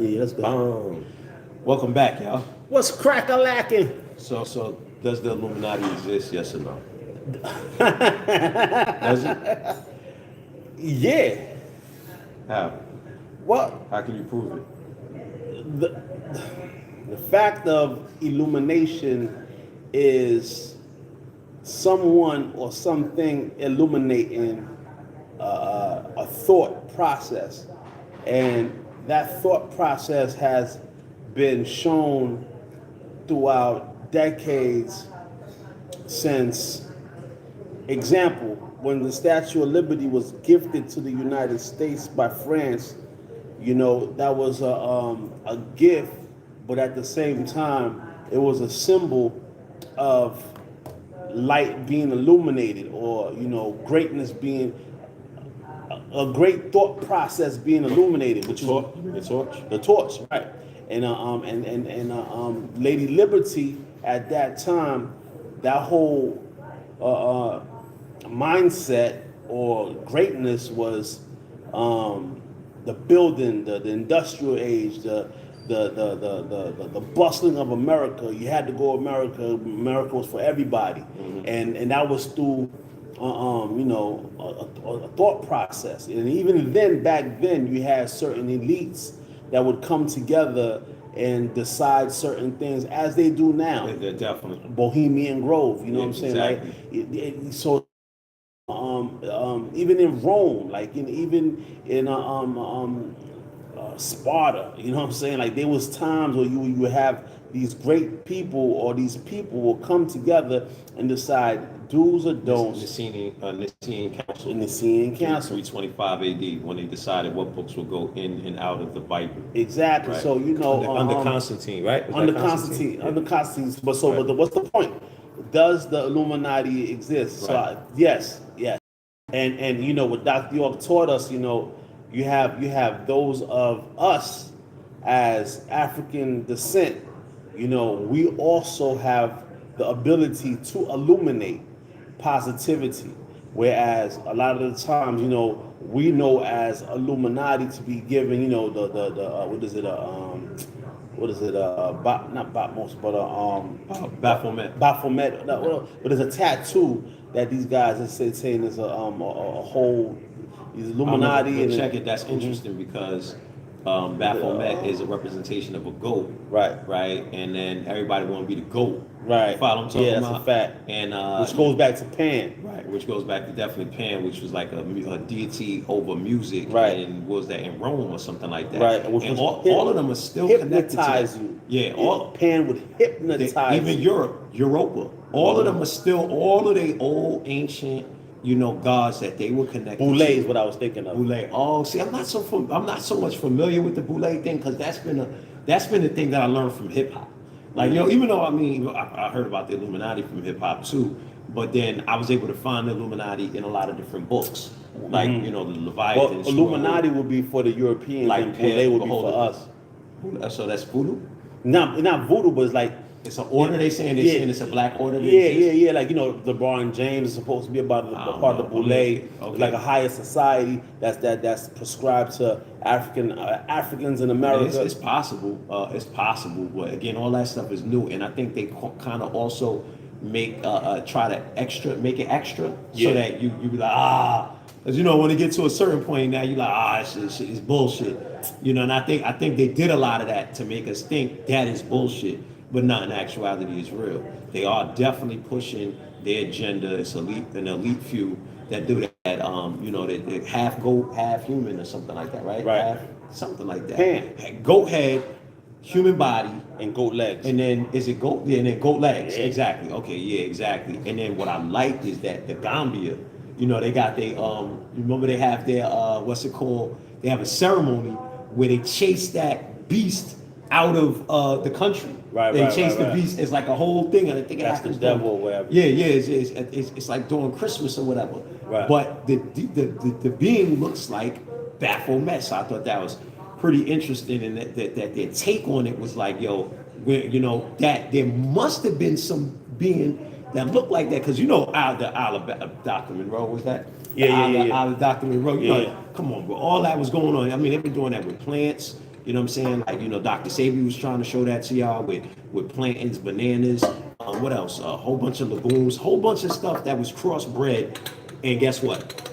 Yeah, let's go. Welcome back, y'all. What's crack-a-lacking? So does the Illuminati exist? Yes or no? Does it? Yeah. How? Well, How can you prove it? the the fact of illumination is someone or something illuminating a thought process, and that thought process has been shown throughout decades since. Example, when the Statue of Liberty was gifted to the United States by France, that was a gift, but at the same time, it was a symbol of light being illuminated, or greatness being a great thought process being illuminated, which is The torch? the torch, right? Lady Liberty at that time, that whole mindset or greatness was the building, the industrial age, the bustling of America. You had to go America. America was for everybody, and that was through a thought process. And even then, back then, you had certain elites that would come together and decide certain things as they do now. They're definitely. Bohemian Grove, you know what I'm saying? Exactly. So even in Rome, even in Sparta, you know what I'm saying? Like there was times where you would have these great people, or these people will come together and decide do's or don'ts. Nicene Council. Nicene Council. 325 AD, when they decided what books would go in and out of the Bible. Exactly. Right. So under Constantine, right? Under Constantine. Under Constantine. But what's the point? Does the Illuminati exist? Right. So yes. And what Dr. York taught us, you have those of us as African descent. We also have the ability to illuminate positivity, whereas a lot of the times, we know as Illuminati to be given, the not Batmos, but Baphomet. Baphomet. But there's a tattoo that these guys are saying is a whole these Illuminati. And check it. That's interesting because Baphomet is a representation of a goat, right, and then everybody want to be the goat, right. Follow what I'm talking yeah, about? That's a fact. And which goes back to Pan, right, which goes back to definitely Pan, which was like a deity over music, right? And was that in Rome or something like that, right? And all of them are still connected to you. Yeah, all Pan would hypnotize even you. Europa. All of them are still all of the old ancient, gods that they were connected Boule to. is what I was thinking of. Boule. Oh, see, I'm not so much familiar with the Boule thing because that's been the thing that I learned from hip hop. Like, even though I heard about the Illuminati from hip hop too, but then I was able to find the Illuminati in a lot of different books, like the Leviathan. Well, Illuminati would be for the Europeans, like and Boule would be for us. So that's voodoo. Not voodoo, but it's like it's an order. They're saying it's a black order. Yeah. Like LeBron James is supposed to be part of the Boule. Okay. Like a higher society that's prescribed to Africans in America. It's possible. It's possible, but again, all that stuff is new, and I think they kind of also make try to make it extra so that you be like because when it gets to a certain point now you're like it's bullshit, and I think they did a lot of that to make us think that is bullshit. But not in actuality is real. They are definitely pushing their agenda. It's an elite few that do that. They half goat, half human, or something like that, right? Right. Something like that. Pan. Goat head, human body, and goat legs. And then is it goat? Yeah, and then goat legs. Yeah. Exactly. Okay. Yeah. Exactly. And then what I like is that the Gambia, they got they remember they have their what's it called? They have a ceremony where they chase that beast out of the country. They chase the beast. It's like a whole thing, and I think that's the devil or whatever. Yeah. It's like during Christmas or whatever. Right. But the being looks like Baphomet. So I thought that was pretty interesting, and that their take on it was like, that there must have been some being that looked like that, because the Isle of Dr. Monroe was that. Yeah. Isle of Dr. Monroe. Come on, bro. All that was going on. I mean, they've been doing that with plants. You know what I'm saying? Like, Dr. Sabi was trying to show that to y'all with plantains, bananas, what else? A whole bunch of legumes, whole bunch of stuff that was crossbred. And guess what?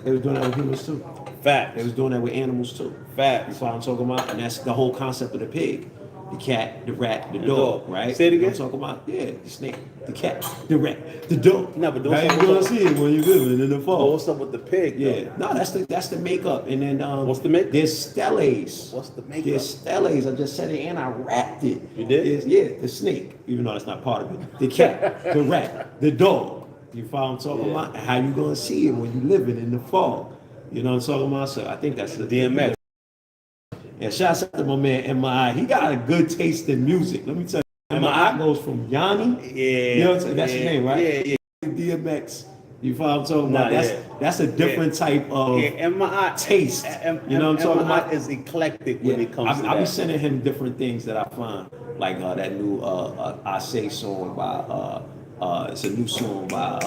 They was doing that with humans too. Facts. They was doing that with animals too. Facts. You follow what I'm talking about? And that's the whole concept of the pig. The cat, the rat, the dog, right? Say it again. You know what I'm talking about? Yeah, the snake, the cat, the rat, the dog. No, but now you're gonna see it when you're living in the fall. But what's up with the pig? Yeah, no, that's the makeup. And then what's the makeup? There's steles. What's the makeup? There's steles. I just said it and I wrapped it. You did? Yeah, the snake, even though that's not part of it. The cat, the rat, the dog. You follow what I'm talking about? How you gonna see it when you living in the fall? You know what I'm talking about? So I think that's the DMX. And shouts out to my man M.I. He got a good taste in music. Let me tell you, M.I. goes from Yanni. Yeah. You know what I'm saying? That's his name, right? Yeah. DMX. You follow what I'm talking about? Nah, that's a different type of taste. You know what I'm talking about? Is eclectic when it comes to that. I be sending him different things that I find, like that new I Say song by it's a new song by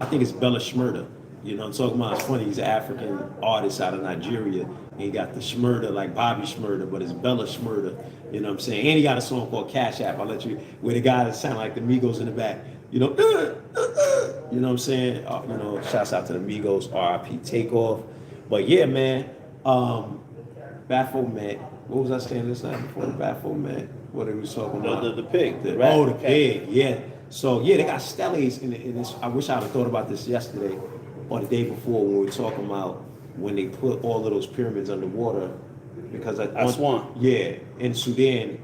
I think it's Bella Shmurda. You know what I'm talking about? It's funny, he's an African artist out of Nigeria. And he got the Shmurda, like Bobby Shmurda, but it's Bella Shmurda. You know what I'm saying? And he got a song called Cash App. I'll let you, where the guy that sound like the Migos in the back. You know what I'm saying? Shouts out to the Migos, RIP Takeoff. But yeah, man, Baphomet. What was I saying this night before the Baphomet? What he was talking about? The pig. The pig, yeah. So yeah, they got steles in this. I wish I'd have thought about this yesterday or the day before when we were talking about when they put all of those pyramids underwater, because Aswan. Yeah, in Sudan,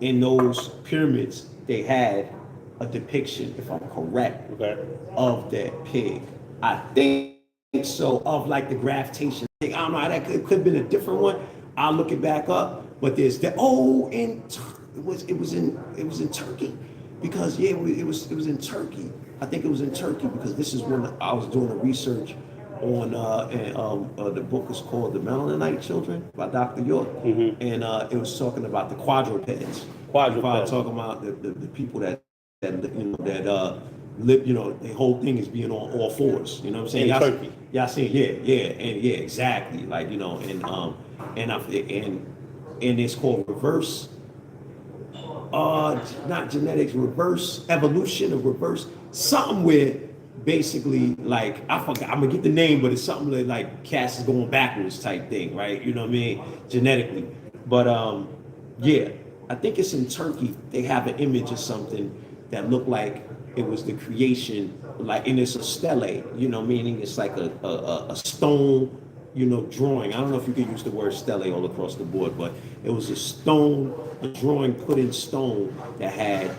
in those pyramids, they had a depiction, if I'm correct, of that pig. I think so, of like the gravitation thing. I don't know how that could have been a different one. I'll look it back up. But there's that. Oh, it was in Turkey, because it was in Turkey. I think it was in Turkey because this is when I was doing the research on the book is called The Melaninite Children by Dr. York, and it was talking about the quadrupeds. Talking about the people that live, the whole thing is being on all fours. You know what I'm saying? In Turkey. Yeah, I see. Yeah, exactly. Like, and it's called reverse. Not genetics, reverse evolution or reverse something where basically, like, I forgot, I'm gonna get the name, but it's something like Cass is going backwards type thing, right? You know what I mean? Genetically. But yeah, I think it's in Turkey. They have an image of something that looked like it was the creation, like, and it's a stele, meaning it's like a stone, drawing. I don't know if you can use the word stele all across the board, but it was a drawing put in stone that had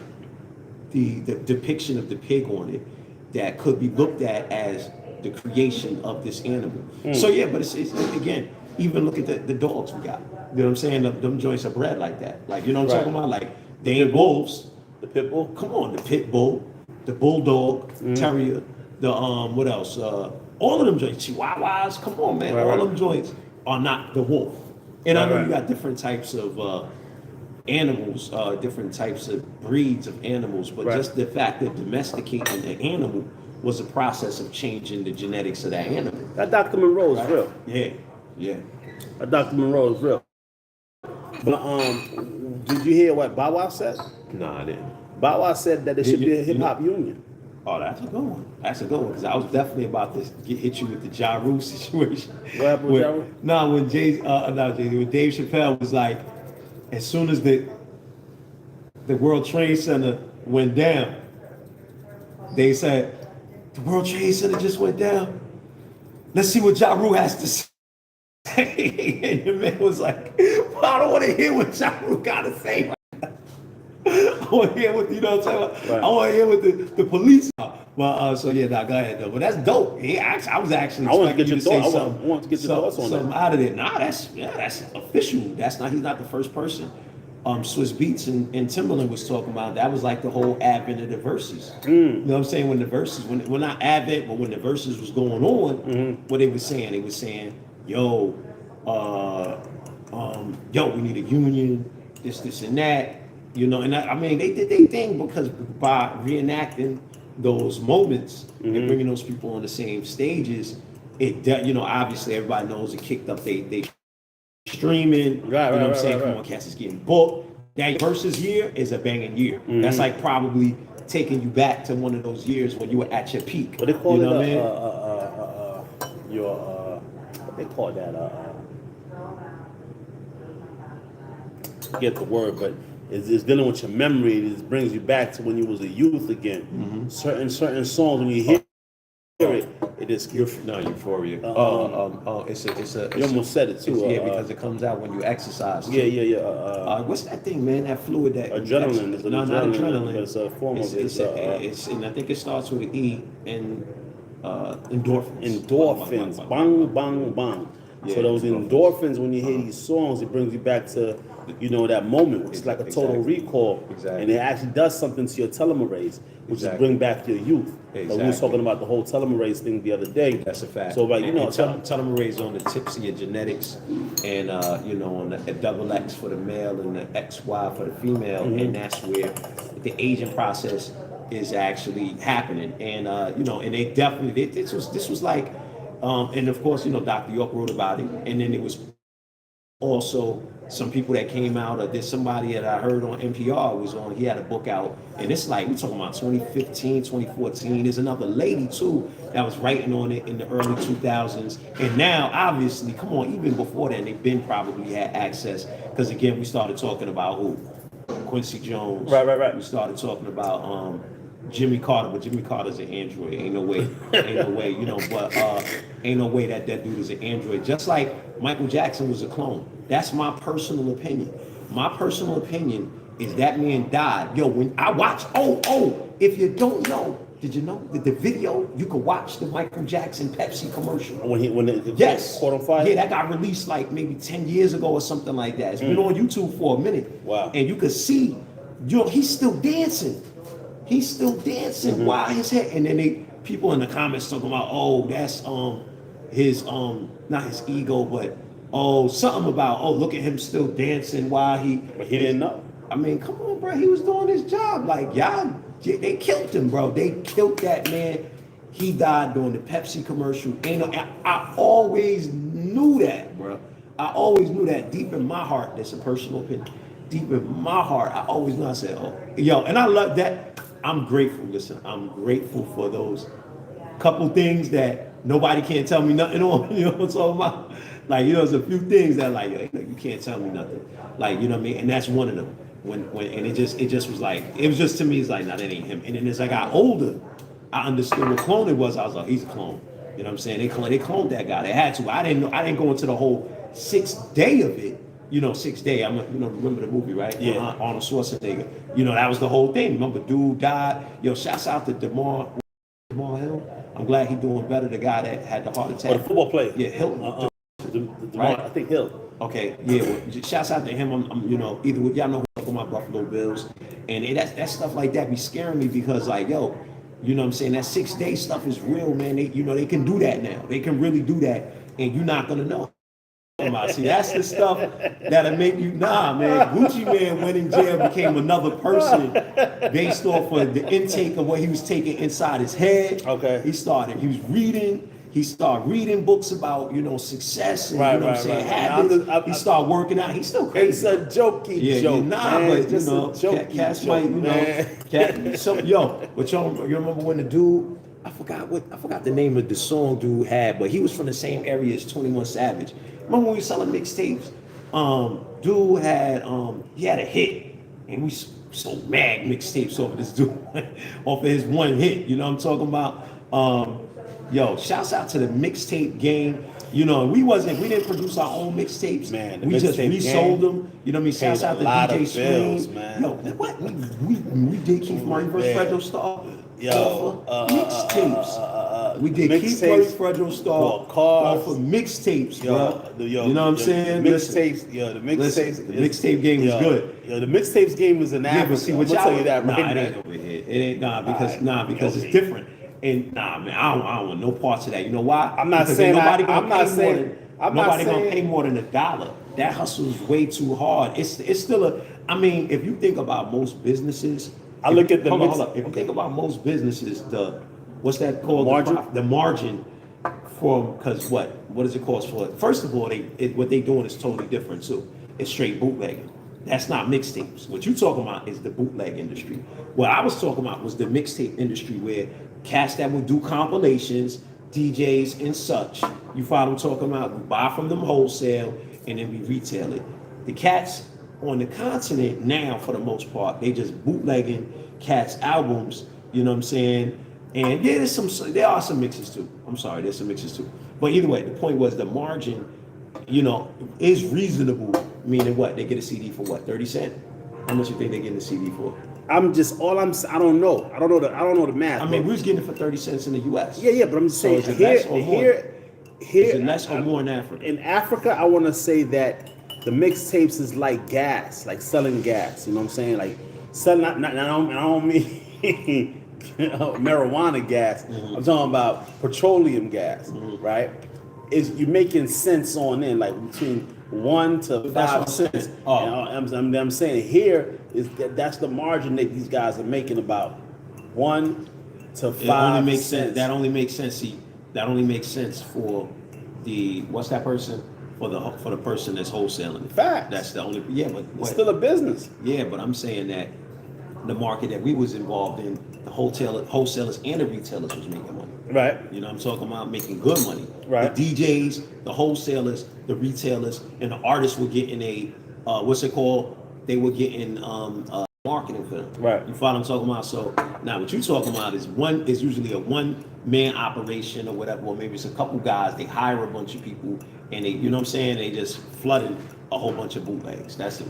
the depiction of the pig on it that could be looked at as the creation of this animal. So yeah, but it's again, even look at the dogs we got. You know what I'm saying? Them joints are bred like that. Like, you know what I'm talking about? Like, they ain't wolves. The pit bull? Come on, the pit bull, the bulldog, terrier, the what else? All of them joints, chihuahuas, come on, man. All them joints are not the wolf. And I know you got different types of animals, different types of breeds of animals, but just the fact that domesticating an animal was a process of changing the genetics of that animal. That Dr. Monroe is real. Yeah. That Dr. Monroe is real. But did you hear what Bow Wow said? No, I didn't. Bow Wow said that there should be a hip hop union. Oh, that's a good one. That's a good one, because I was definitely about to hit you with the Ja Rule situation. What happened with Ja Rule? No, when when Dave Chappelle was like, as soon as the World Trade Center went down, they said, the World Trade Center just went down. Let's see what Ja Rule has to say. And your man was like, well, I don't want to hear what Ja Rule got to say. I want to hear what, you know what I'm talking about? I want to hear what the police are. Well, so yeah, go ahead though. But that's dope. I was actually expecting you to say something. I want to get your thoughts on that. Something out of it. Nah, that's official. He's not the first person. Swiss Beats and Timbaland was talking about. That was like the whole advent of the verses. You know what I'm saying? When the verses, when not advent, but when the verses was going on, what they were saying, yo, we need a union, this and that. And I mean, they did their thing, because by reenacting those moments and bringing those people on the same stages, it, obviously everybody knows it kicked up they streaming. Right, you know what I'm right, saying? right, Come right. on, cats is getting booked. That versus year is a banging year. That's like probably taking you back to one of those years when you were at your peak. What they call you it? know what I mean? Your what they call that? Forget the word, but it's dealing with your memory. It brings you back to when you was a youth again. Certain songs when you hear it, it just Euphoria. You almost said it too. Because it comes out when you exercise. Too. Yeah. What's that thing, man? That fluid that Adrenaline. It's not adrenaline. But it's a form of it's and I think it starts with an E and endorphins. Endorphins. Bang, bang, bang. Yeah, So those endorphins, when you hear these songs, it brings you back to, that moment, which is like a total recall. Exactly. And it actually does something to your telomerase, which is bring back your youth. Exactly. We were talking about the whole telomerase thing the other day. That's a fact. So, like, telomerase on the tips of your genetics, and on the double X for the male and the XY for the female, and that's where the aging process is actually happening. And and they definitely this was like, and of course Dr. York wrote about it, and then it was also some people that came out, or there's somebody that I heard on NPR was on, he had a book out, and it's like, we're talking about 2015, 2014. There's another lady too that was writing on it in the early 2000s. And now, obviously, come on, even before then, they've been probably had access, because again, we started talking about who? Quincy Jones. Right. We started talking about Jimmy Carter, but Jimmy Carter's an android. Ain't no way, but ain't no way that dude is an android. Just like Michael Jackson was a clone. That's my personal opinion. My personal opinion is that man died. Yo, when I watch, if you don't know, did you know that the video, you could watch the Michael Jackson Pepsi commercial? When it Yes. caught on fire? Yeah, that got released like maybe 10 years ago or something like that. It's been on YouTube for a minute. Wow. And you could see, he's still dancing. He's still dancing while his head, and then people in the comments talking about, that's his not his ego, but something about, look at him still dancing while But he didn't know. I mean, come on, bro, he was doing his job. Like, y'all, they killed him, bro. They killed that man. He died during the Pepsi commercial. I always knew that, bro. I always knew that deep in my heart. That's a personal opinion. Deep in my heart, I always knew. I said, and I love that. I'm grateful. Listen, I'm grateful for those couple things that nobody can't tell me nothing on. You know what I'm talking about? Like, there's a few things that like, you can't tell me nothing. Like, you know what I mean? And that's one of them. When and it just was like, it was just, to me, it's like, nah, that ain't him. And then as I got older, I understood what cloning was. I was like, he's a clone. You know what I'm saying? They cloned that guy. They had to. I didn't go into the whole 6th day of it. 6th Day. Remember the movie, right? Yeah. Arnold Schwarzenegger. That was the whole thing. Remember, dude died. Shouts out to Demar Hill. I'm glad he's doing better. The guy that had the heart attack. The football player. Yeah, Hilton. Right. I think Hill. Okay, yeah. Well, shouts out to him. I'm either with y'all know who for my Buffalo Bills, and that stuff like that be scaring me, because like, you know what I'm saying? That 6th day stuff is real, man. They can do that now. They can really do that, and you're not gonna know. See, that's the stuff that'll make you, man. Gucci Man went in jail, became another person based off of the intake of what he was taking inside his head. Okay. He started reading books about, success and, Right, habits. He started working out. He's still crazy. It's a jokey joke. But, just a jokey cats joke, might, but you remember when the dude, I forgot the name of the song dude had, but he was from the same area as 21 Savage. Remember when we were selling mixtapes? Dude had he had a hit, and we sold mad mixtapes over this dude off of his one hit. You know what I'm talking about? Shouts out to the mixtape game. We didn't produce our own mixtapes. Man, we just resold them. You know what I mean? Shouts out to DJ Scream. Man. What? We did Keith Murray versus Fredro Starr. Mixtapes. We did Keith Murray, Fredro Starr off of mixtapes, bro. You know what I'm saying? The mixtape game was good. The mixtapes game was an But see, I'm gonna tell you that right it ain't over here. It ain't because it's different. And man, I don't want no parts of that. You know why? I'm not because saying nobody gonna pay more than $1. That hustle is way too hard. It's still if you think about most businesses, if you think about most businesses, what's that called? Margin? The margin because what does it cost for it? First of all, what they doing is totally different too. It's straight bootlegging. That's not mixtapes. What you talking about is the bootleg industry. What I was talking about was the mixtape industry, where cats that would do compilations, DJs and such. You follow what I'm talking about? We buy from them wholesale and then we retail it. The cats on the continent now, for the most part, they just bootlegging cats albums. You know what I'm saying? And yeah, there are some mixes too. I'm sorry, there's some mixes too. But either way, the point was the margin, is reasonable. Meaning what? They get a CD for what? 30 cents? How much you think they get a CD for? I don't know. I don't know the math. I mean, we was getting it for 30 cents in the US. Yeah, but I'm just saying, is it less or more? Here, Is it less or more in Africa? In Africa, I want to say that the mixtapes is like gas, like selling gas. You know what I'm saying? Like selling. I don't mean marijuana gas. Mm-hmm. I'm talking about petroleum gas, right? Is you making cents on in, like between 1 to 5 cents. Oh. I'm saying here is that's the margin that these guys are making, about 1 to 5 It only makes cents. sense. That only makes sense. See, that only makes sense for the what's that person? For the person that's wholesaling. Facts. That's the only. But It's still a business. Yeah, but I'm saying that the market that we was involved in, the wholesalers and the retailers was making money. Right. You know, I'm talking about making good money. Right. The DJs, the wholesalers, the retailers, and the artists were getting a what's it called? They were getting marketing for them. Right. You follow what I'm talking about? So now what you're talking about is usually a one-man operation or whatever, or maybe it's a couple guys. They hire a bunch of people and they, you know what I'm saying? They just flooded a whole bunch of bootlegs. That's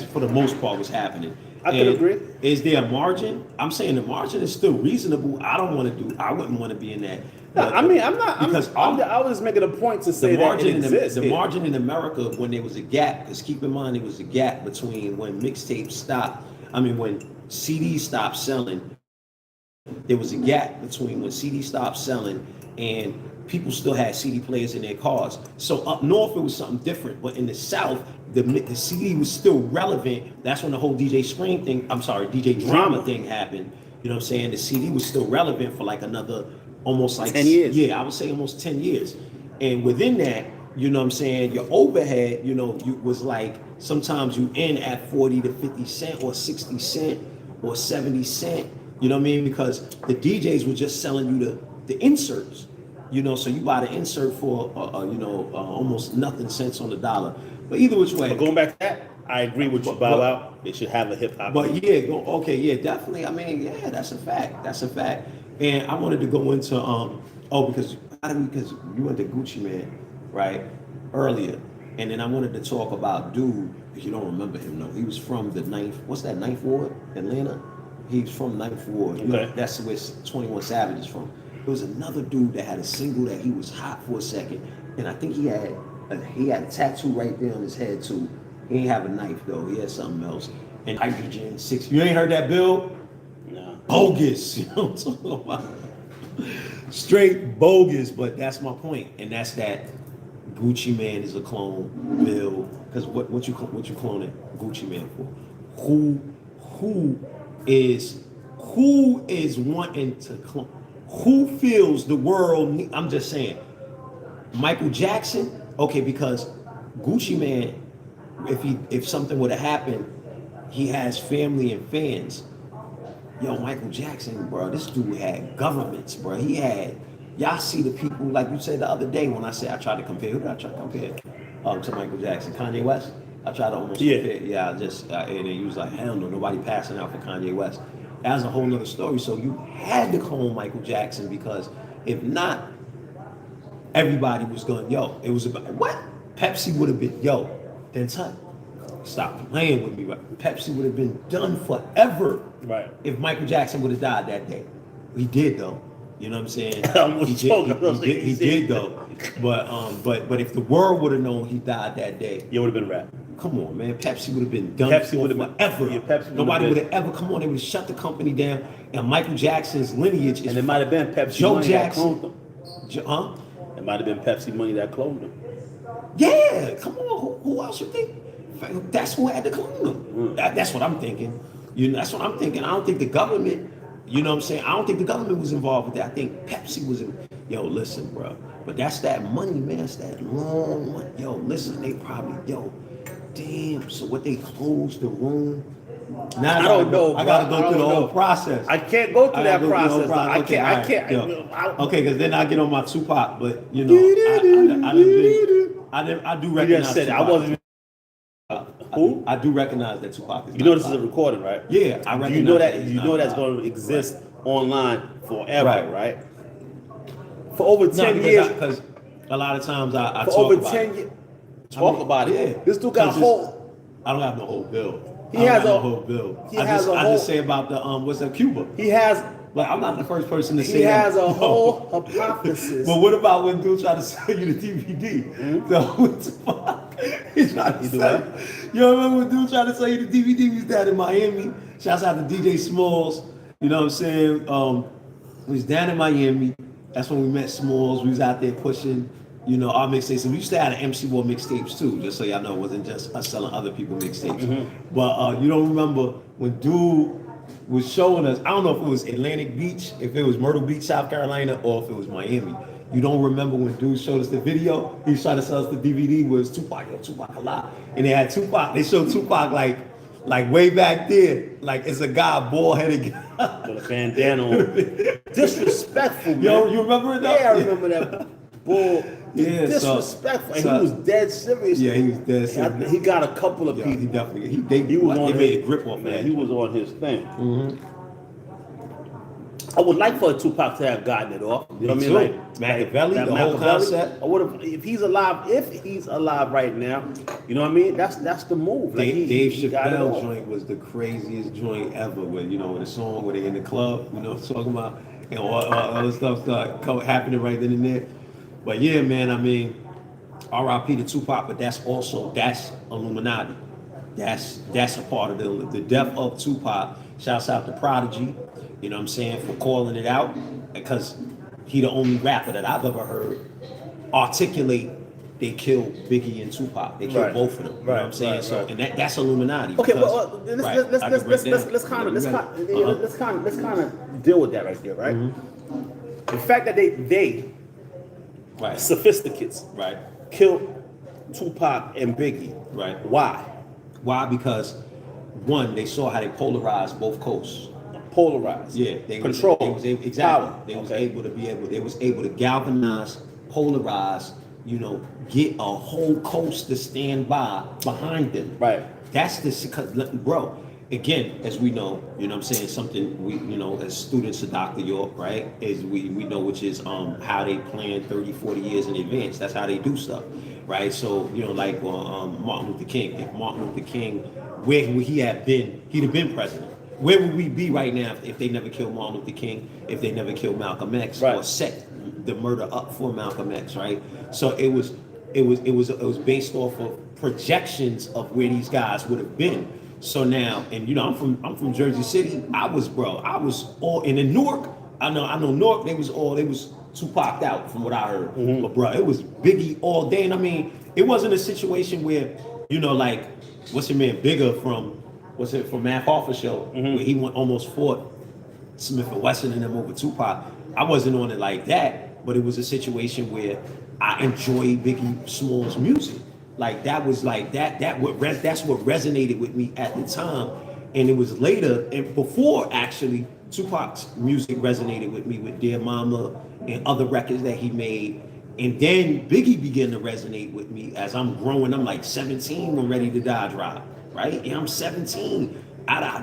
for the most part what's happening. I could agree. Is there a margin? I'm saying the margin is still reasonable. I wouldn't want to be in that. No, I mean, I'm not. Because I was making a point to say that it exists. the margin in America, when there was a gap, because keep in mind there was a gap between when mixtapes stopped. I mean, when CDs stopped selling, there was a gap between when CDs stopped selling and people still had CD players in their cars. So up north it was something different, but in the South, the CD was still relevant. That's when the whole DJ drama thing happened. You know what I'm saying? The CD was still relevant for like another almost like 10 years. Yeah, I would say almost 10 years. And within that, you know what I'm saying, your overhead, you was like sometimes you in at 40 to 50 cent or 60 cent or 70 cent. You know what I mean? Because the DJs were just selling you the inserts. So you buy the insert for almost nothing cents on the dollar. But either which way. But going back to that, I agree with you, Bow Wow. They should have a hip hop. But definitely. I mean, yeah, that's a fact. That's a fact. And I wanted to go into because you went to Gucci Man, right, earlier, and then I wanted to talk about dude, because you don't remember him, though. He was from the Ninth Ward, Atlanta. He's from Ninth Ward. Okay. That's where 21 Savage is from. There was another dude that had a single that he was hot for a second, and I think he had a tattoo right there on his head too. He didn't have a knife though. He had something else. And Hydrogen 6. You ain't heard that, Bill? No. Bogus. You know what I'm talking about? Straight bogus. But that's my point, and that's that Gucci Man is a clone. Bill, because what you cloning Gucci Man for? Who is wanting to clone? Who feels the world? I'm just saying, Michael Jackson. Okay, because Gucci Man, if something would have happened, he has family and fans. Yo, Michael Jackson, bro, this dude had governments, bro. He had, y'all see the people, like you said the other day when I said I tried to compare. Who did I try to compare to Michael Jackson? Kanye West? I tried to almost compare. Yeah, and then he was like, hell no, nobody passing out for Kanye West. That's a whole nother story. So you had to clone Michael Jackson, because if not, everybody was going, yo, it was about, what? Pepsi would have been, yo, then stop playing with me, right? Pepsi would have been done forever, right, if Michael Jackson would have died that day. He did though. You know what I'm saying? He did though. But if the world would have known he died that day, it would have been rap. Come on, man. Pepsi would have been done forever. Nobody would have ever come on. They would have shut the company down. And Michael Jackson's lineage is. And it might have been Pepsi Joe money Jackson. that cloned him. It might have been Pepsi money that cloned him. Yeah, come on. Who else you think? That's who had to clone him. That's what I'm thinking. That's what I'm thinking. I don't think the government. You know what I'm saying? I don't think the government was involved with that. I think Pepsi was in. Yo, listen, bro. But that's that money, man. That's that long one. Yo, listen, they probably, yo, damn. So what, they closed the room? Now I don't know. I gotta bro. go I through the don't whole know. process. I can't go through I that gotta go through the whole process. I Okay, can't. all I right, can't. yo. Okay, because then I get on my Tupac, but you know, I do You recognize just said it. I Tupac. wasn't. Who? I do recognize that Tupac is. You know not this is a Tupac. recording, right? Yeah, I recognize. You know that. he's You not know that's Tupac. going to exist online forever, Right. right? For over 10 years. Because a lot of times I For talk over about 10 it. years. Talk about it. Yeah. This dude got a 'Cause whole. I don't have no whole bill. He I don't has got no a- whole bill. he I has just a I whole- just say about the what's that, Cuba. He has. Like, I'm not the first person to say He that. has a No. whole hypothesis. But what about when dude tried to sell you the DVD? So what the fuck? He tried to You do sell what? you. You remember when dude tried to sell you the DVD? We was down in Miami. Shouts out to DJ Smalls. You know what I'm saying? We was down in Miami. That's when we met Smalls. We was out there pushing, you know, our mixtapes. And we used to have the MC War mixtapes too, just so y'all know. It wasn't just us selling other people mixtapes. But you don't remember when dude was showing us, I don't know if it was Atlantic Beach, if it was Myrtle Beach, South Carolina, or if it was Miami. You don't remember when dude showed us the video? He was trying to sell us the DVD, was Tupac, yo, Tupac a lot. And they had Tupac, they showed Tupac like way back there, like it's a guy, bald-headed guy. With a bandana on. Disrespectful, man. Yo, you remember it though? Yeah, I remember that. Bull. Yeah, Disrespectful. And so- he was dead serious. Yeah, he was dead serious. He got a couple of Yeah, people. he definitely, he was on they made his a grip off man. that. He was on his thing. I would like for Tupac to have gotten it off. You know what I mean? too. Like Machiavelli, that the whole Machiavelli. concept. I would have, if he's alive right now. You know what I mean? That's the move. Like Dave he got it Chappelle's off. joint was the craziest joint ever. When you know, with the song where they in the club, you know what I'm talking about, and all the stuff started happening right then and there. But yeah, man, I mean, R.I.P. to Tupac, but that's Illuminati. That's a part of the death of Tupac. Shouts out to Prodigy, you know what I'm saying, for calling it out, because he the only rapper that I've ever heard articulate they killed Biggie and Tupac. They killed Right. both of them. You know what I'm saying? Right, So right. and that's Illuminati. Okay, because- well, right, I can break down. let's kind Uh-huh. of deal with that right there, right? The fact that they Right. sophisticates Right. killed Tupac and Biggie. Right. Why? Why? Because one, they saw how they polarized both coasts. Polarized. Yeah, they control. Was able, exactly. Power. They was Okay. able to galvanize, polarize. You know, get a whole coast to stand behind them. Right. That's because, bro. Again, as we know, you know what I'm saying, something we, you know, as students of Dr. York, right, is we know, which is how they plan 30, 40 years in advance. That's how they do stuff, right? So, you know, like Martin Luther King. If Martin Luther King, where would he have been? He'd have been president. Where would we be right now if they never killed Martin Luther King, if they never killed Malcolm X, Right. or set the murder up for Malcolm X, right? So it was based off of projections of where these guys would have been. So now, and you know, I'm from Jersey City. I was all, and in Newark, I know Newark, they was Tupac out from what I heard. But bro, it was Biggie all day. And I mean, it wasn't a situation where, you know, like, what's your man Bigger from Matt Hoffa show, where he almost fought Smith and Wesson and them over Tupac. I wasn't on it like that, but it was a situation where I enjoyed Biggie Smalls' music. Like that was like that's what resonated with me at the time. And it was later and before actually Tupac's music resonated with me with Dear Mama and other records that he made. And then Biggie began to resonate with me as I'm growing. I'm like 17 when Ready to Die dropped, right? And I'm 17,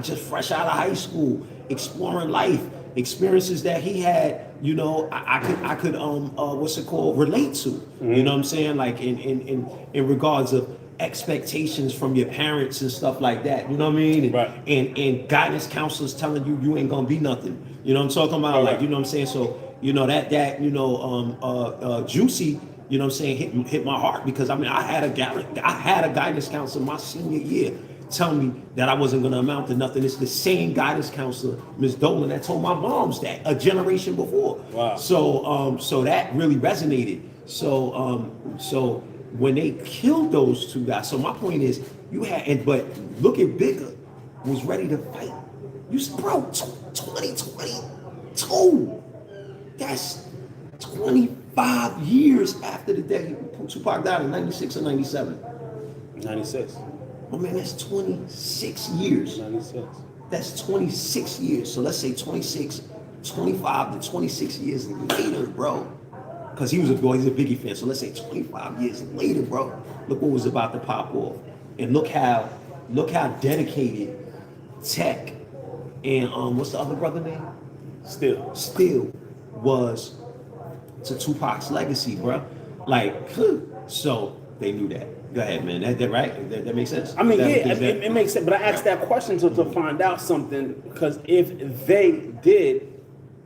just fresh out of high school, exploring life, experiences that he had, you know, I could relate to. You know what I'm saying? Like in regards of expectations from your parents and stuff like that. You know what I mean? And, Right. and guidance counselors telling you ain't gonna be nothing. You know what I'm talking about? Right. Like, you know what I'm saying? So, you know, that Juicy, you know what I'm saying, hit my heart, because I mean I had a guidance counselor my senior year tell me that I wasn't gonna amount to nothing. It's the same guidance counselor, Ms. Dolan, that told my moms that a generation before. Wow. So that really resonated. So when they killed those two guys, so my point is, but look at Bigger was ready to fight. You said, bro, 2022. That's 25 years after the day Tupac died in 96 or 97. 96. Oh man, that's 26 years. 96. That's 26 years. So let's say 26, 25 to 26 years later, bro. Because he's a Biggie fan. So let's say 25 years later, bro. Look what was about to pop off. And look how dedicated Tech and what's the other brother name? Still was to Tupac's legacy, bro. Like, so they knew that. Go ahead, man. That right? That makes sense? I mean, it makes sense. But I asked that question to find out something, because if they did,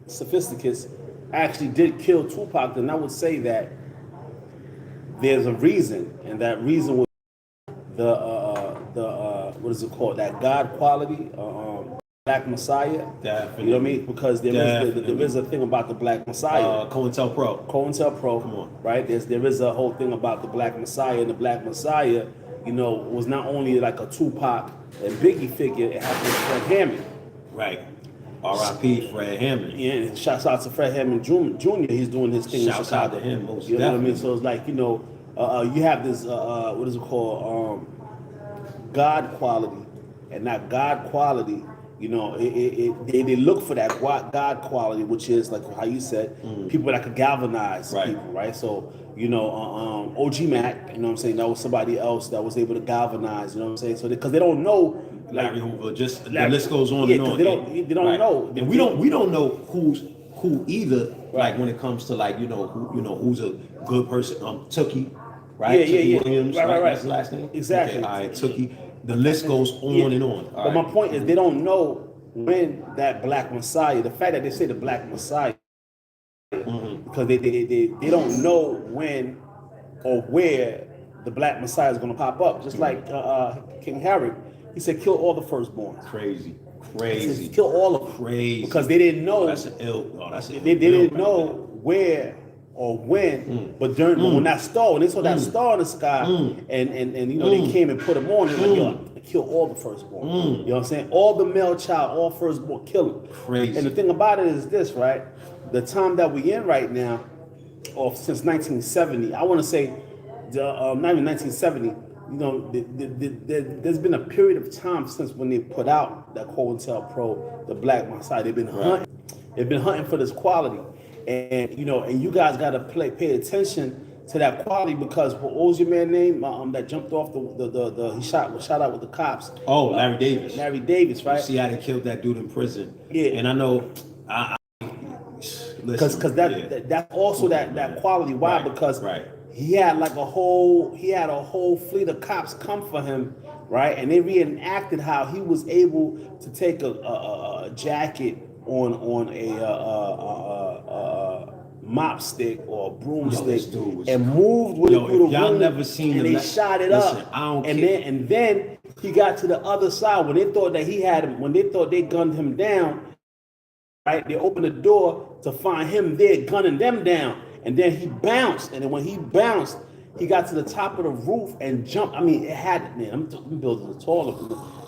Sophisticates actually did kill Tupac, then I would say that there's a reason, and that reason was the what is it called? That God quality, Black Messiah. Definitely. You know what I mean? Because there is a thing about the Black Messiah. COINTELPRO. Come on, right? There is a whole thing about the Black Messiah, and the Black Messiah, you know, was not only like a Tupac and Biggie figure. It happened to Fred Hammond. Right. R.I.P. Fred Hammond. Yeah, and shouts out to Fred Hammond Jr. He's doing his thing in Chicago. Shouts out to him, most You know definitely. what I mean? So it's like, you know, you have this what is it called? God quality, and that God quality. You know, they look for that God quality, which is like how you said, people that could galvanize people, right? So, you know, OG Mac, you know what I'm saying, that was somebody else that was able to galvanize, you know what I'm saying? So because they don't know, Larry Hoover, just the list goes on and on. They don't know, and we don't know who's who either. Like when it comes to like who's a good person. Tookie, right? Tookie Williams, right? That's the last name. Exactly. Okay, all right, Tookie. The list goes on and on. But my point is, they don't know when that Black Messiah, the fact that they say the Black Messiah, because they don't know when or where the Black Messiah is going to pop up. Just like King Herod, he said, kill all the firstborns. Crazy. He said, kill all of them. Crazy. Because they didn't know. They didn't know where or when, but when that star, when they saw that star in the sky, and you know they came and put them on, they're like, yo, kill all the firstborn. You know what I'm saying? All the male child, all firstborn, kill them. Crazy. And the thing about it is this, right? The time that we in right now, or since 1970, I want to say, not even 1970. You know, there's been a period of time since when they put out that COINTELPRO, the Black Messiah. They've been hunting. They've been hunting for this quality. And you know, and you guys gotta pay attention to that quality, because what was your man name that jumped off he shot out with the cops? Oh, Larry Davis. Larry Davis, right? You see how they killed that dude in prison. Yeah. And I know, because that's also that quality. Why? Because he had like a whole fleet of cops come for him, right? And they reenacted how he was able to take a jacket on a mop stick or a broomstick and moved with it through the room, never seen and they shot it up. And then he got to the other side when they thought that he had him, when they thought they gunned him down, right? They opened the door to find him there gunning them down, and then he bounced, and then when he bounced, he got to the top of the roof and jumped. I mean, it had, man, I'm building a taller.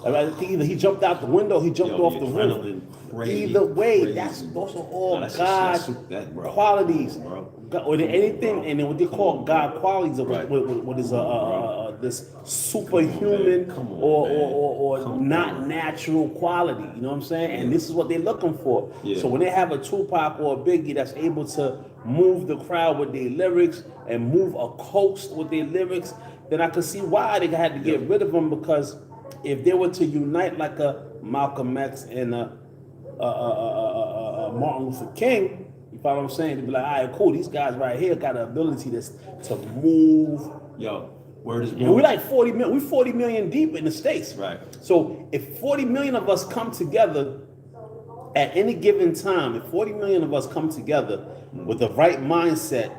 I think either he jumped out the window, he jumped off the roof. Either way, those are all God qualities, or anything, and then what they call God qualities, what is this superhuman or not natural quality. You know what I'm saying? And this is what they're looking for. So when they have a Tupac or a Biggie that's able to move the crowd with their lyrics and move a coast with their lyrics, then I could see why they had to get rid of them, because if they were to unite like a Malcolm X and a Martin Luther King, you follow what I'm saying? They'd be like, all right, cool, these guys right here got the ability to move. Yo, word is we're like 40 million. We're 40 million deep in the States. Right. So if 40 million of us come together at any given time, if 40 million of us come together with the right mindset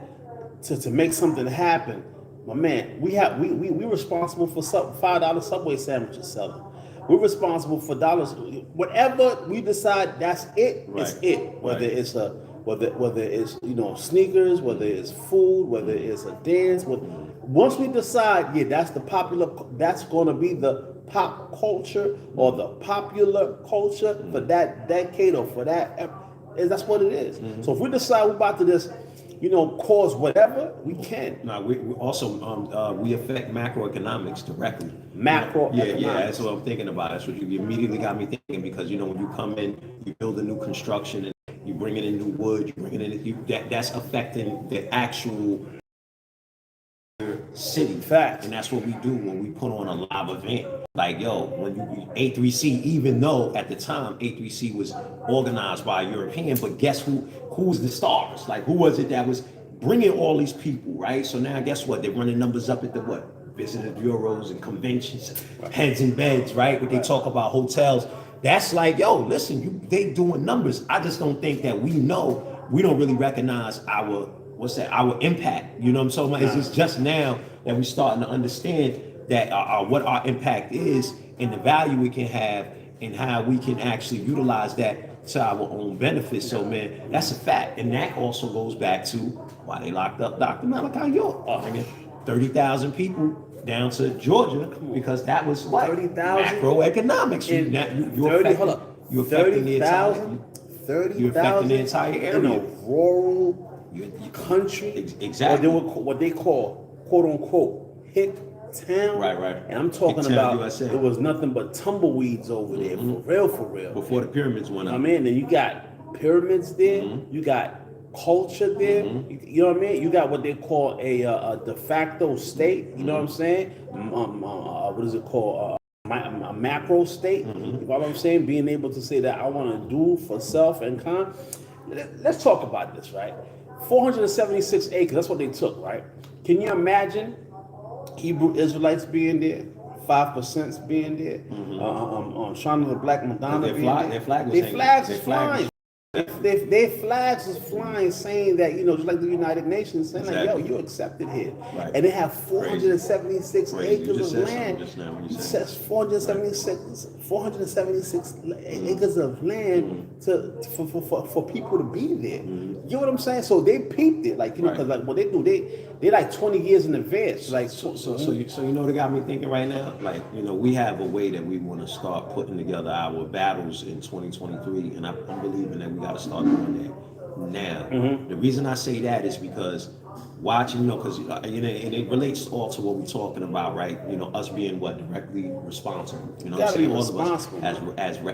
to make something happen, my man, we're responsible for $5 Subway sandwiches selling. We're responsible for dollars. Whatever we decide, that's it. It's it. Whether it's sneakers, whether it's food, whether it's a dance. Once we decide, that's going to be the pop culture or the popular culture for that decade or for that. That's what it is. So if we decide we're about to just cause whatever we can. No, we also we affect macroeconomics directly. Macroeconomics. Yeah, that's what I'm thinking about. That's what you immediately got me thinking, because when you come in, you build a new construction and you bring in new wood, you bring in that's affecting the actual city. Facts. And that's what we do when we put on a live event. Like, yo, when you A3C, even though at the time A3C was organized by a European, but guess who's the stars? Like, who was it that was bringing all these people, right? So now guess what? They're running numbers up at the what? Visitor bureaus and conventions, heads and beds, right? When they talk about hotels, that's like, yo, listen, they doing numbers. I just don't think that we don't really recognize our impact. You know what I'm talking about? It's just now that we're starting to understand that what our impact is and the value it can have and how we can actually utilize that to our own benefit. So, man, that's a fact. And that also goes back to why they locked up Dr. Malachi York. 30,000 people down to Georgia because that was what? 30,000? Macroeconomics. You're affecting the entire area. In a rural country. Exactly. What they call, quote unquote, hick town. Right. And I'm talking about, USA. it was nothing but tumbleweeds over there, for real. Before the pyramids went up. I mean, and you got pyramids there, you got culture there, you know what I mean? You got what they call a de facto state, you know what I'm saying? What is it called? A macro state, you know what I'm saying? Being able to say that I want to do for self and con. Let's talk about this, right? 476 acres, that's what they took, right? Can you imagine Hebrew Israelites being there, 5% being there, Shauna the Black Madonna being there? Their flags was flying. Their flags was flying, saying that, just like the United Nations, saying like, yo, you accepted here. Right. And they have 476 acres of land. It says 476 acres of land for people to be there. You know what I'm saying? So they peeped it, like, because like what they do, they like 20 years in advance. Like so they got me thinking right now, like, we have a way that we want to start putting together our battles in 2023, and I'm believing that we got to start doing that now. The reason I say that is because watching, because and it relates all to what we're talking about, right? Us being directly responsible. You know what I'm saying? All of us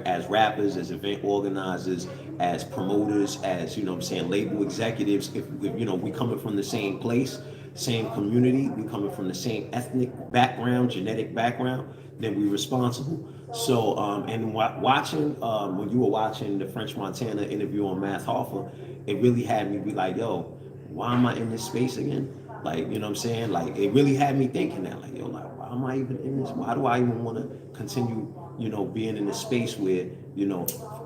as rappers, as event organizers, as promoters, as label executives. If we coming from the same place, same community, we coming from the same ethnic background, genetic background, then we responsible. So, and watching, when you were watching the French Montana interview on Math Hoffa, it really had me be like, yo, why am I in this space again? Like, you know what I'm saying? Like, it really had me thinking that, like, yo, like, why am I even in this? Why do I even want to continue, being in this space where,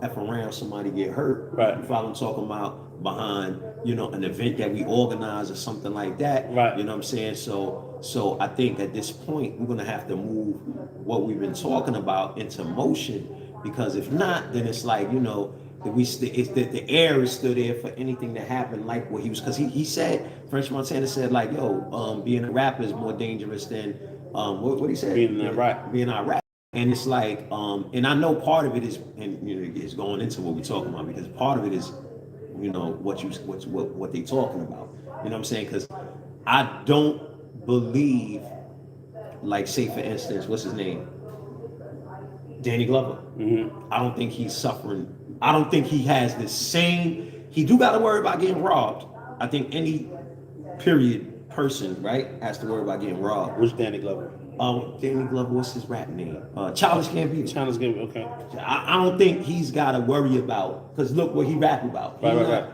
F around somebody get hurt? Right. You follow what I'm talking about? Behind, an event that we organize or something like that. Right. You know what I'm saying? So I think at this point, we're going to have to move what we've been talking about into motion, because if not, then it's like, the air is still there for anything that happened, like what he was, because he said, French Montana said, like, yo, being a rapper is more dangerous than, what he said? Being a rapper. And it's like, and I know part of it is, and is going into what we're talking about, because part of it is, what they talking about. You know what I'm saying? Because I don't believe, like, say for instance, what's his name? Danny Glover. I don't think he's suffering. I don't think he has the same. He do got to worry about getting robbed. I think any period person, right, has to worry about getting robbed. Which Danny Glover? Danny Glover, what's his rap name? Childish Gambino. Childish Gambino, okay. I don't think he's got to worry about, because look what he rap about. Right.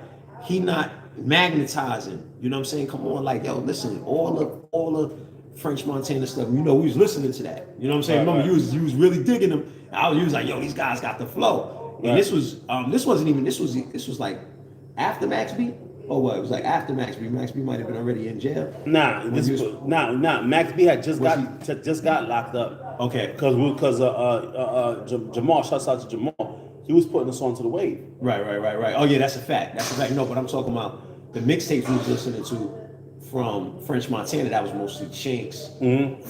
He not magnetizing. You know what I'm saying? Come on, like, yo, listen, all the French Montana stuff. We was listening to that. You know what I'm saying? Remember, you was really digging them. You was like, yo, these guys got the flow. And this was like after Max B. Oh, what? It was like after Max B. Max B might have been already in jail. Nah. Max B had just got locked up. Okay. Because Jamal, shouts out to Jamal. He was putting us onto the wave. Right. Oh yeah, that's a fact. No, but I'm talking about the mixtapes we was listening to from French Montana. That was mostly Chinks,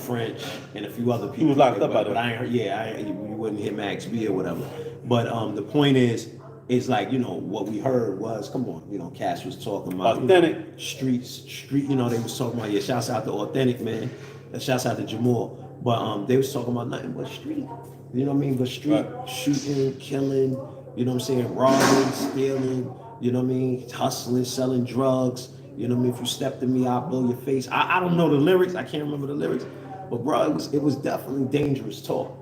French, and a few other people. He was locked up by but I ain't heard. Yeah, you wouldn't hit Max B or whatever. But the point is, it's like, what we heard was, come on, Cash was talking about Authentic. Street, they was talking about, yeah, shouts out to Authentic, man. Shouts out to Jamal. But they was talking about nothing but street. You know what I mean? But street, Right. shooting, killing, you know what I'm saying, robbing, stealing, you know what I mean, hustling, selling drugs. You know what I mean? If you step to me, I'll blow your face. I don't know the lyrics. I can't remember the lyrics. But bro, it was definitely dangerous talk.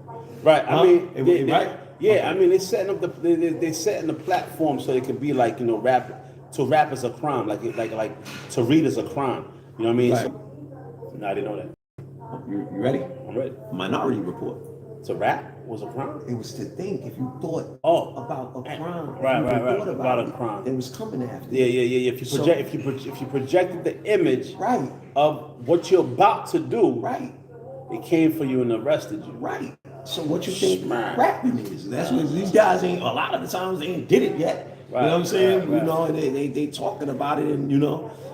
Right. Huh? I mean, Right? yeah. Okay. I mean, they setting up they setting the platform so it could be like rap is a crime, like to read is a crime. You know what I mean? Right. So, no, I didn't know that. You ready? I'm ready. Minority Report. To rap was a crime. It was to think if you thought about a crime, Right. thought About it, a crime. it was coming after Yeah. you. If you projected the image Right. of what you're about to do, Right. it came for you and arrested you. Right. So what you think Smart. rapping is? That's what these guys ain't. A lot of the times they ain't did it yet. Right, You know what I'm saying? right. And they talking about it, and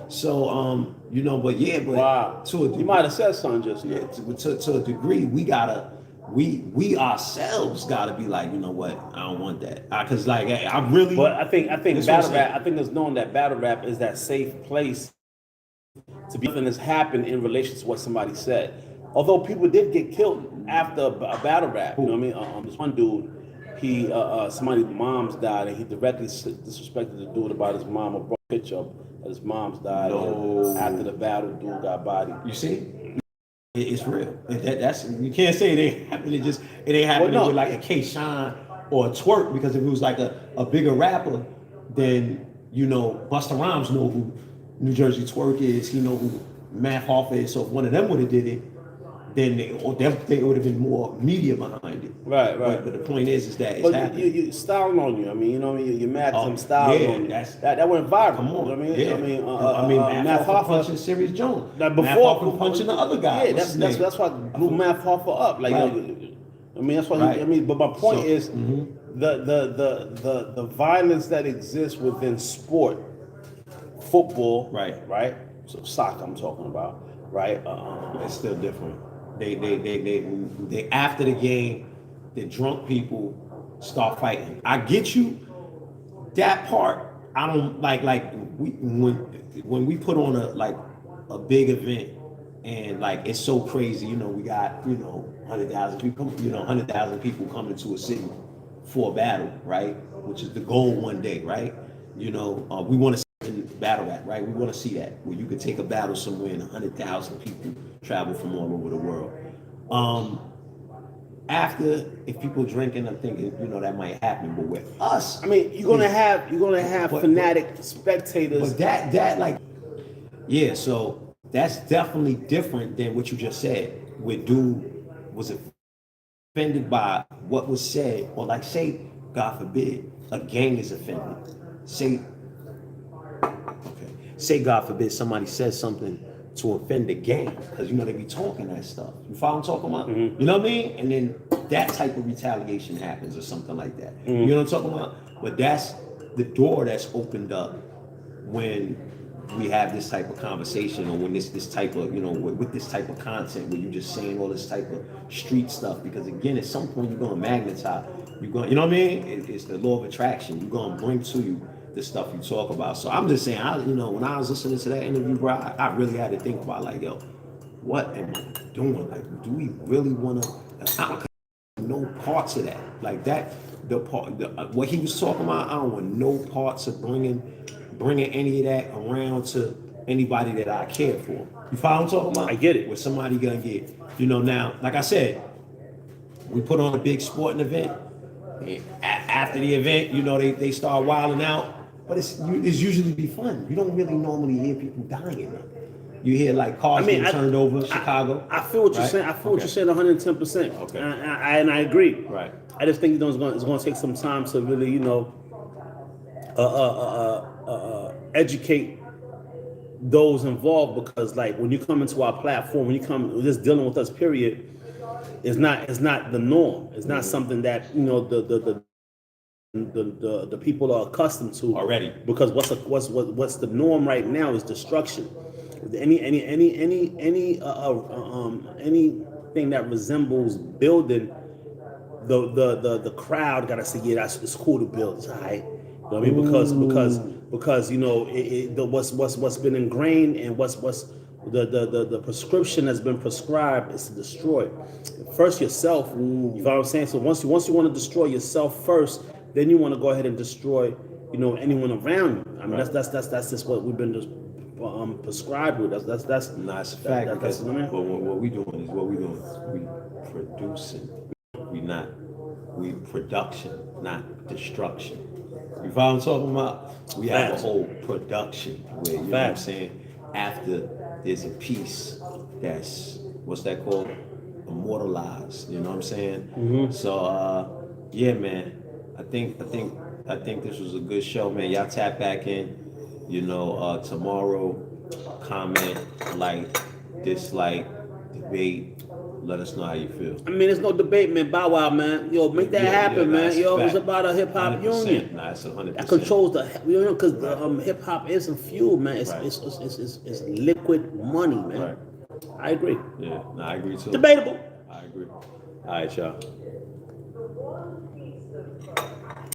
So but Wow. to a You might have said something just now. yeah, to a degree, we ourselves gotta be like, you know what? I don't want that. Cause like I really. But I think That's what battle I'm rap. saying. I think it's known that battle rap is that safe place to be. Nothing has happened in relation to what somebody said. Although people did get killed after a battle rap. You know what I mean? This one dude, he somebody's mom's died, and he directly disrespected the dude about his mom. Or brought a picture of that his mom's died. No. And after the battle, dude got bodied. You see? It's real. That's you can't say it ain't happening. It ain't happening Well, no. with like a K-Shine or a Twerk, because if it was like a bigger rapper, then Busta Rhymes know who New Jersey Twerk is. He know who Math Hoffa is. So if one of them would have did it, then they would have been more media behind it. Right. But the point is that it's happening. You styling on you. I mean, you know what I mean? You're mad at some style on you. That went viral. Come on. You know what I mean? Yeah. Math Hoffa punching Serious Jones. That Math Hoffa punching the other guy. Yeah, that's why blew Math Hoffa up. Like, Right. I mean, that's why. Right. But my point is the violence that exists within sport, football, right. So soccer, I'm talking about, right. It's still different. They after the game, the drunk people start fighting. I get you. That part, I don't like when we put on a big event, and like it's so crazy, we got 100,000 people, 100,000 people coming to a city for a battle, right? Which is the goal one day, right? We want to see battle rap, right? We want to see that where you could take a battle somewhere and 100,000 people travel from all over the world. After, if people drinking, I'm thinking, that might happen. But with us, I mean, you're gonna have fanatic spectators. But that like, yeah. So that's definitely different than what you just said. Where dude was offended by what was said, or like say, God forbid, a gang is offended. Say God forbid somebody says something to offend the gang, because they be talking that stuff. You follow what I'm talking about? Mm-hmm. You know what I mean? And then that type of retaliation happens or something like that. Mm-hmm. You know what I'm talking about? But that's the door that's opened up when we have this type of conversation, or when this type of, with this type of content where you're just saying all this type of street stuff. Because again, at some point you're going to magnetize. You're going, you know what I mean? It's the law of attraction. You're going to bring to you the stuff you talk about. So I'm just saying, when I was listening to that interview, bro, I really had to think about like, yo, what am I doing? Like, do we really want to? I don't no parts of that. Like that, what he was talking about, I don't want no parts of bringing any of that around to anybody that I care for. You follow what I'm talking about? I get it. Where somebody gonna get, now, like I said, we put on a big sporting event. After the event, they start wilding out. But it's usually be fun. You don't really normally hear people dying. You hear like cars being turned over, Chicago. I feel what you're saying. I feel what you're saying 110%. Okay. And I agree. Right. I just think it's going to take some time to really, educate those involved, because like when you come into our platform, when you come just dealing with us, period, it's not the norm. It's not something that the people are accustomed to already. Because what's the norm right now is destruction. Anything that resembles building, the crowd gotta say, yeah, it's cool to build. It's all right. know what I mean? Because you know what's been ingrained and what's the prescription that's been prescribed is to destroy first yourself. You know what I'm saying? So once you want to destroy yourself first, then you want to go ahead and destroy anyone around you. I mean Right. that's just what we've been prescribed with. That's No, it's a fact because that's what I mean. what we doing is we producing. We production, not destruction. You follow what I'm talking about? We have a Facts. whole production where, you know what I'm Facts. saying, after there's a piece that's, what's that called? Immortalized, you know what I'm saying? So yeah, man, I think this was a good show, man. Y'all tap back in, tomorrow, comment, like, dislike, debate. Let us know how you feel. I mean, there's no debate, man. Bow Wow, man. Yo, make that happen, nah, man. it's a Yo, it's fact. about a hip hop 100%. union Nah, it's 100%. that controls because the hip hop isn't fuel, man. Right. It's liquid money, man. Right. I agree. Yeah, nah, I agree too. Debatable. I agree. All right, y'all.